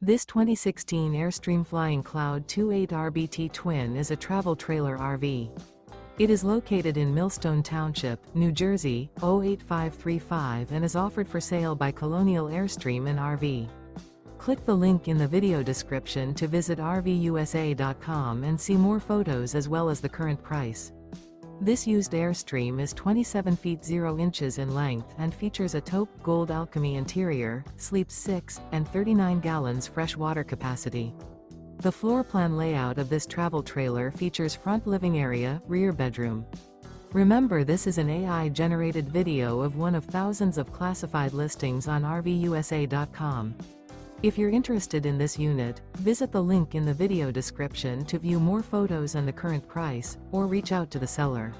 This 2016 Airstream Flying Cloud 28RBT Twin is a travel trailer RV. It is located in Millstone Township, New Jersey, 08535 and is offered for sale by Colonial Airstream RV. Click the link in the video description to visit RVUSA.com and see more photos as well as the current price. This used Airstream is 27 feet 0 inches in length and features a taupe gold Alchemy interior, sleeps 6, and 39 gallons fresh water capacity. The floor plan layout of this travel trailer features front living area, rear bedroom. Remember, this is an AI-generated video of one of thousands of classified listings on RVUSA.com. If you're interested in this unit, visit the link in the video description to view more photos and the current price, or reach out to the seller.